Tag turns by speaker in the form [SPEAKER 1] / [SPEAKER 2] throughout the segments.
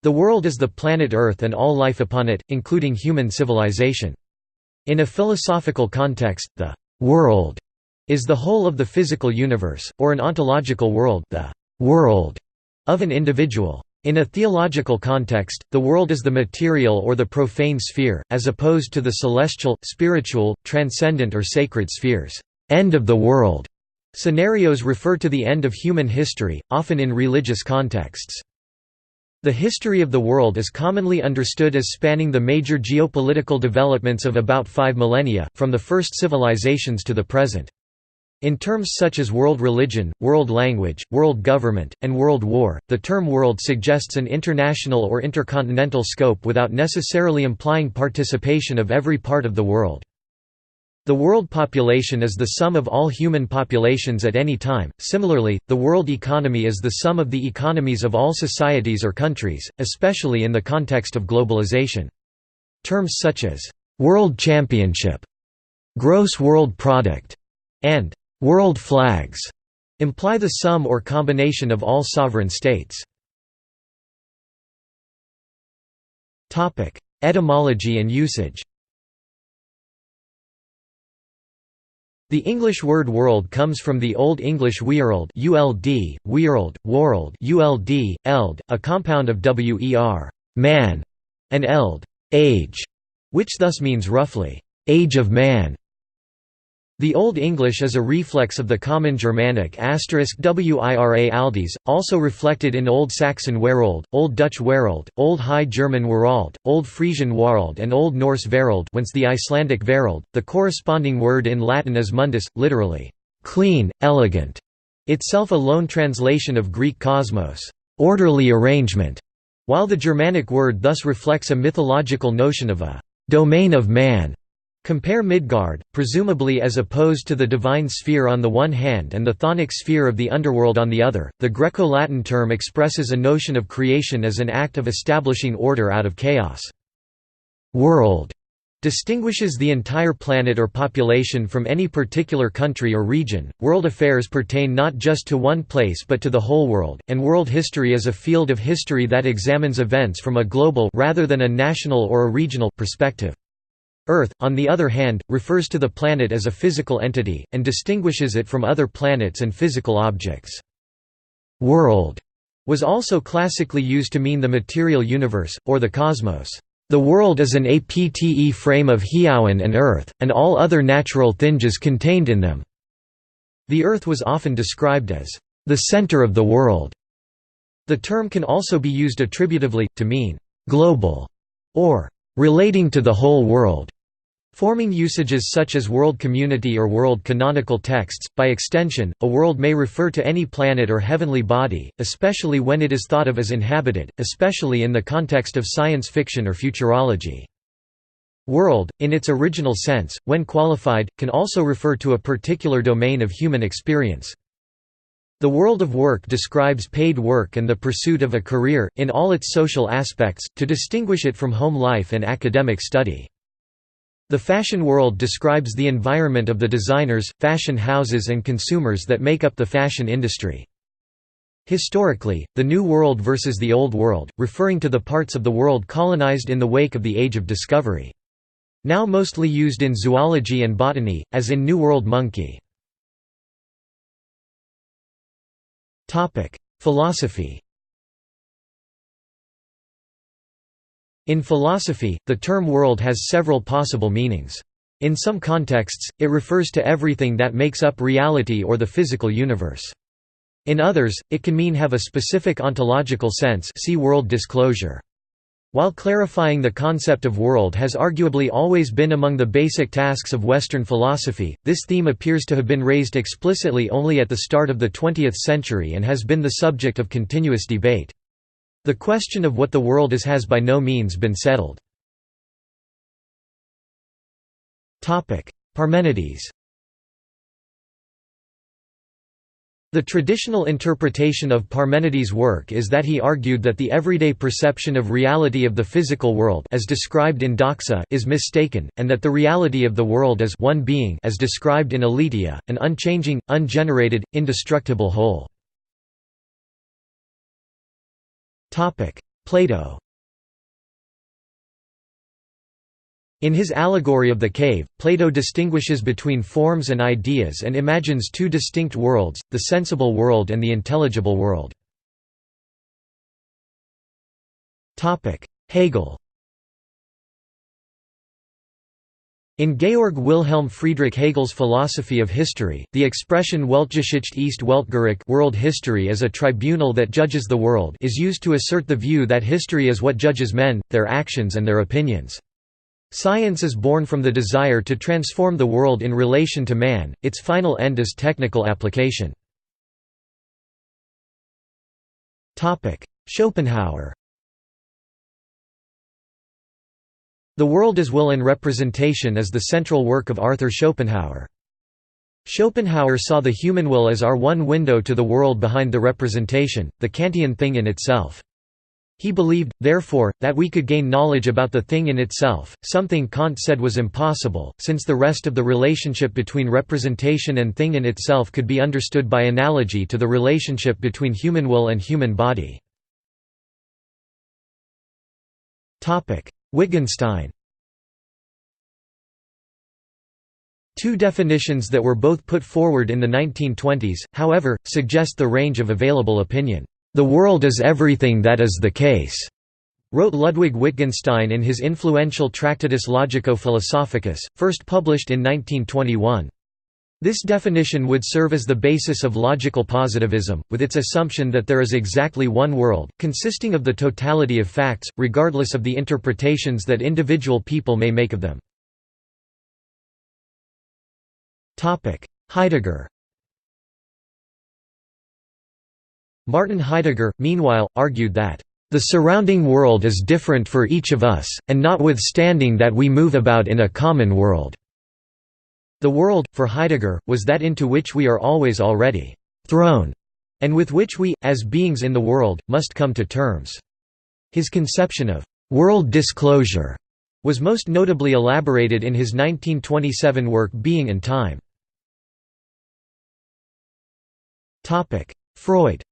[SPEAKER 1] The world is the planet Earth and all life upon it, including human civilization. In a philosophical context, the world is the whole of the physical universe, or an ontological world, the world of an individual. In a theological context, the world is the material or the profane sphere, as opposed to the celestial, spiritual, transcendent or sacred spheres. End of the world scenarios refer to the end of human history, often in religious contexts. The history of the world is commonly understood as spanning the major geopolitical developments of about 5 millennia, from the first civilizations to the present. In terms such as world religion, world language, world government, and world war, the term world suggests an international or intercontinental scope without necessarily implying participation of every part of the world. The world population is the sum of all human populations at any time. Similarly, the world economy is the sum of the economies of all societies or countries, especially in the context of globalization. Terms such as world championship, gross world product, and world flags imply the sum or combination of all sovereign states. Topic: Etymology and usage. The English word world comes from the Old English weirld, weirld, eld, a compound of wer, man, and eld, age, which thus means roughly, age of man. The Old English is a reflex of the Common Germanic *wira aldis, also reflected in Old Saxon werold, Old Dutch wereld, Old High German werald, Old Frisian warald and Old Norse verald, whence the Icelandic verald. The corresponding word in Latin is mundus, literally, clean, elegant, itself a loan translation of Greek kosmos, orderly arrangement, while the Germanic word thus reflects a mythological notion of a domain of man. Compare Midgard, presumably as opposed to the divine sphere on the one hand and the chthonic sphere of the underworld on the other. The Greco-Latin term expresses a notion of creation as an act of establishing order out of chaos. World distinguishes the entire planet or population from any particular country or region. World affairs pertain not just to one place but to the whole world, and world history is a field of history that examines events from a global rather than a national or a regional perspective. Earth, on the other hand, refers to the planet as a physical entity, and distinguishes it from other planets and physical objects. World was also classically used to mean the material universe, or the cosmos. The world is an apte frame of Heauen and Earth, and all other natural things contained in them. The Earth was often described as the center of the world. The term can also be used attributively, to mean global, or relating to the whole world, forming usages such as world community or world canonical texts. By extension, a world may refer to any planet or heavenly body, especially when it is thought of as inhabited, especially in the context of science fiction or futurology. World, in its original sense, when qualified, can also refer to a particular domain of human experience. The world of work describes paid work and the pursuit of a career, in all its social aspects, to distinguish it from home life and academic study. The fashion world describes the environment of the designers, fashion houses and consumers that make up the fashion industry. Historically, the New World versus the Old World, referring to the parts of the world colonized in the wake of the Age of Discovery. Now mostly used in zoology and botany, as in New World monkey. Philosophy. In philosophy, the term world has several possible meanings. In some contexts, it refers to everything that makes up reality or the physical universe. In others, it can mean have a specific ontological sense, see world disclosure. While clarifying the concept of world has arguably always been among the basic tasks of Western philosophy, this theme appears to have been raised explicitly only at the start of the 20th century and has been the subject of continuous debate. The question of what the world is has by no means been settled. Parmenides. The traditional interpretation of Parmenides' work is that he argued that the everyday perception of reality of the physical world as described in doxa is mistaken, and that the reality of the world is one being as described in aletheia, an unchanging, ungenerated, indestructible whole. Plato. In his allegory of the cave, Plato distinguishes between forms and ideas and imagines two distinct worlds, the sensible world and the intelligible world. Hegel. In Georg Wilhelm Friedrich Hegel's philosophy of history, the expression Weltgeschichte ist Weltgericht, world history as a tribunal that judges the world, is used to assert the view that history is what judges men, their actions and their opinions. Science is born from the desire to transform the world in relation to man, its final end is technical application. Schopenhauer. The World as Will and Representation is the central work of Arthur Schopenhauer. Schopenhauer saw the human will as our one window to the world behind the representation, the Kantian thing in itself. He believed, therefore, that we could gain knowledge about the thing in itself, something Kant said was impossible, since the rest of the relationship between representation and thing in itself could be understood by analogy to the relationship between human will and human body. Wittgenstein. Two definitions that were both put forward in the 1920s, however, suggest the range of available opinion. "The world is everything that is the case," wrote Ludwig Wittgenstein in his influential Tractatus Logico-Philosophicus, first published in 1921. This definition would serve as the basis of logical positivism, with its assumption that there is exactly one world, consisting of the totality of facts, regardless of the interpretations that individual people may make of them. Heidegger. Martin Heidegger, meanwhile, argued that, "The surrounding world is different for each of us, and notwithstanding that we move about in a common world." The world, for Heidegger, was that into which we are always already thrown, and with which we, as beings in the world, must come to terms. His conception of world disclosure was most notably elaborated in his 1927 work Being and Time. Freud.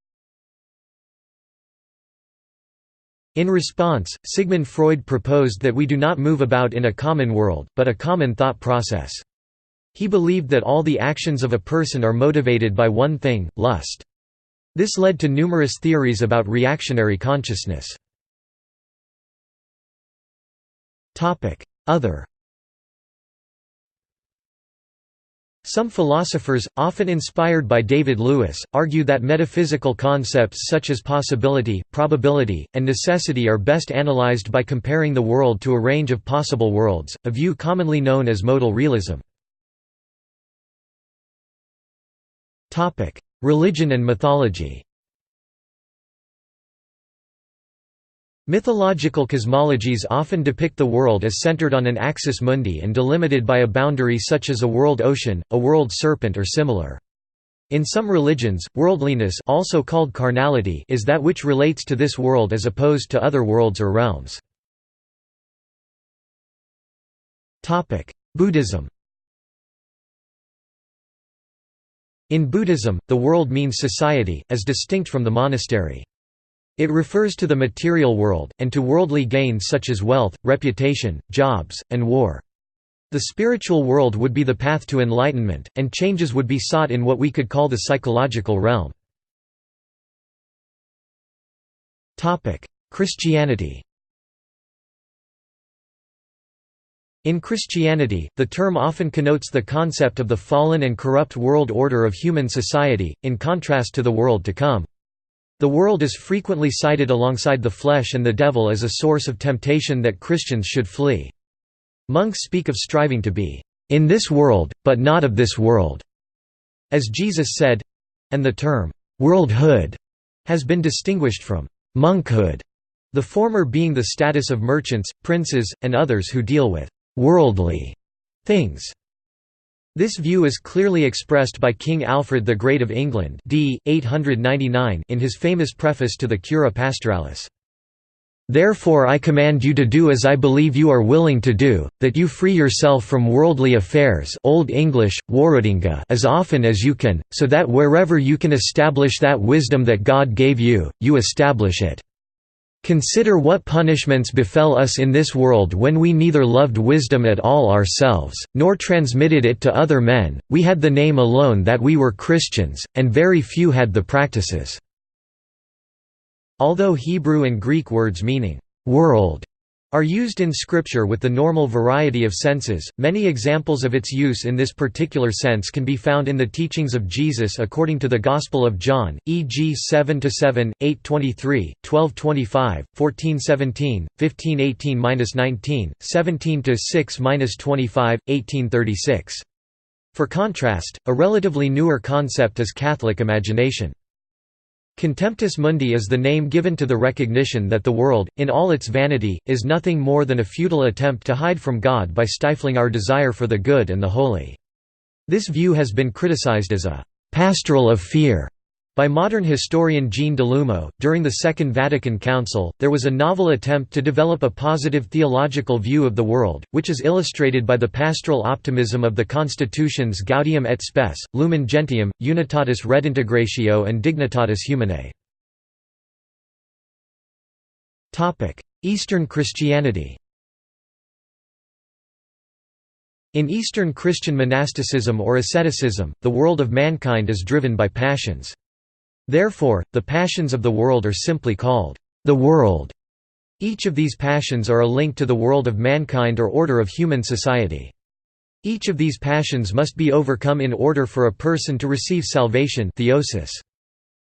[SPEAKER 1] In response, Sigmund Freud proposed that we do not move about in a common world, but a common thought process. He believed that all the actions of a person are motivated by one thing, lust. This led to numerous theories about reactionary consciousness. Other. Some philosophers, often inspired by David Lewis, argue that metaphysical concepts such as possibility, probability, and necessity are best analyzed by comparing the world to a range of possible worlds, a view commonly known as modal realism. Religion and mythology. Mythological cosmologies often depict the world as centered on an axis mundi and delimited by a boundary such as a world ocean, a world serpent or similar. In some religions, worldliness, also called carnality, is that which relates to this world as opposed to other worlds or realms. Buddhism. In Buddhism, the world means society, as distinct from the monastery. It refers to the material world, and to worldly gains such as wealth, reputation, jobs, and war. The spiritual world would be the path to enlightenment, and changes would be sought in what we could call the psychological realm. Christianity. In Christianity, the term often connotes the concept of the fallen and corrupt world order of human society, in contrast to the world to come. The world is frequently cited alongside the flesh and the devil as a source of temptation that Christians should flee. Monks speak of striving to be in this world, but not of this world, as Jesus said, and the term worldhood has been distinguished from monkhood, the former being the status of merchants, princes, and others who deal with worldly things. This view is clearly expressed by King Alfred the Great of England d. 899 in his famous preface to the Cura Pastoralis. "Therefore I command you to do as I believe you are willing to do, that you free yourself from worldly affairs Old English, Warudinga as often as you can, so that wherever you can establish that wisdom that God gave you, you establish it. "Consider what punishments befell us in this world when we neither loved wisdom at all ourselves, nor transmitted it to other men, we had the name alone that we were Christians, and very few had the practices." Although Hebrew and Greek words meaning "world" are used in Scripture with the normal variety of senses, many examples of its use in this particular sense can be found in the teachings of Jesus according to the Gospel of John, e.g. 7–7, 8–23, 12–25, 14–17, 15–18–19, 17–6–25, 18–36. For contrast, a relatively newer concept is Catholic imagination. Contemptus mundi is the name given to the recognition that the world, in all its vanity, is nothing more than a futile attempt to hide from God by stifling our desire for the good and the holy. This view has been criticized as a «pastoral of fear» by modern historian Jean Delumeau. During the Second Vatican Council, there was a novel attempt to develop a positive theological view of the world, which is illustrated by the pastoral optimism of the constitutions Gaudium et Spes, Lumen Gentium, Unitatis Redintegratio and Dignitatis Humanae. Eastern Christianity. In Eastern Christian monasticism or asceticism, the world of mankind is driven by passions. Therefore, the passions of the world are simply called the world. Each of these passions are a link to the world of mankind or order of human society. Each of these passions must be overcome in order for a person to receive salvation, theosis.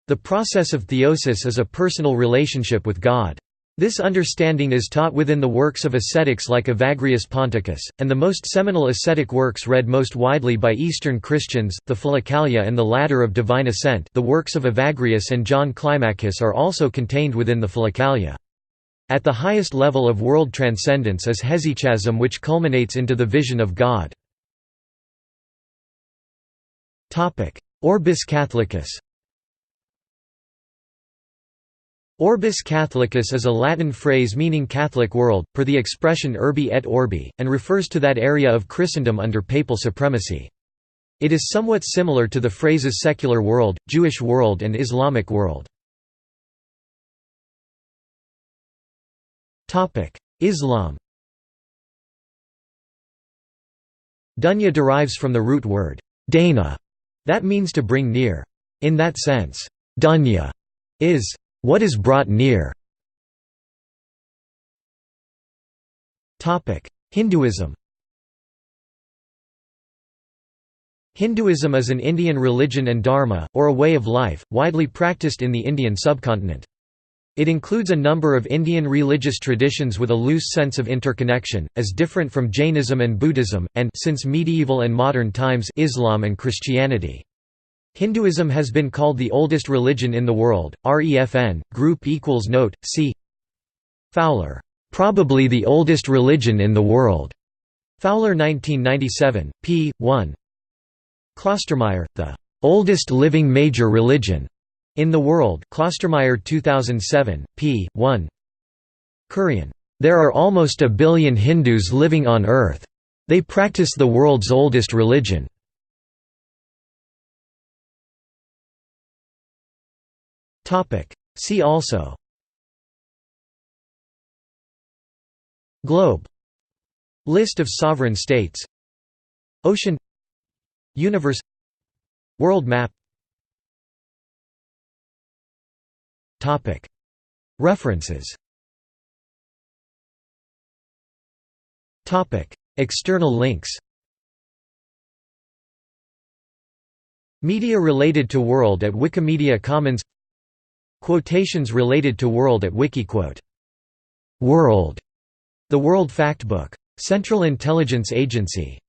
[SPEAKER 1] The process of theosis is a personal relationship with God. This understanding is taught within the works of ascetics like Evagrius Ponticus, and the most seminal ascetic works read most widely by Eastern Christians, the Philokalia and the Ladder of Divine Ascent. The works of Evagrius and John Climacus are also contained within the Philokalia. At the highest level of world transcendence is hesychasm, which culminates into the vision of God. Orbis Catholicus. Orbis Catholicus is a Latin phrase meaning Catholic world, per the expression urbi et orbi, and refers to that area of Christendom under papal supremacy. It is somewhat similar to the phrases secular world, Jewish world and Islamic world. Islam. Dunya derives from the root word dana, that means to bring near. In that sense, dunya is what is brought near. Hinduism. Hinduism is an Indian religion and dharma, or a way of life, widely practiced in the Indian subcontinent. It includes a number of Indian religious traditions with a loose sense of interconnection, as different from Jainism and Buddhism, and since medieval and modern times, Islam and Christianity. Hinduism has been called the oldest religion in the world. REFN, group equals note, see Fowler. Probably the oldest religion in the world. Fowler 1997, p. 1. Klostermaier, the oldest living major religion in the world. Klostermaier 2007, p. 1. Kurian. There are almost a billion Hindus living on Earth. They practice the world's oldest religion. See also: Globe, List of sovereign states, Ocean, Universe, World map. References. External links. Media related to world at Wikimedia Commons. Quotations related to world at Wikiquote. World, the World Factbook. Central Intelligence Agency.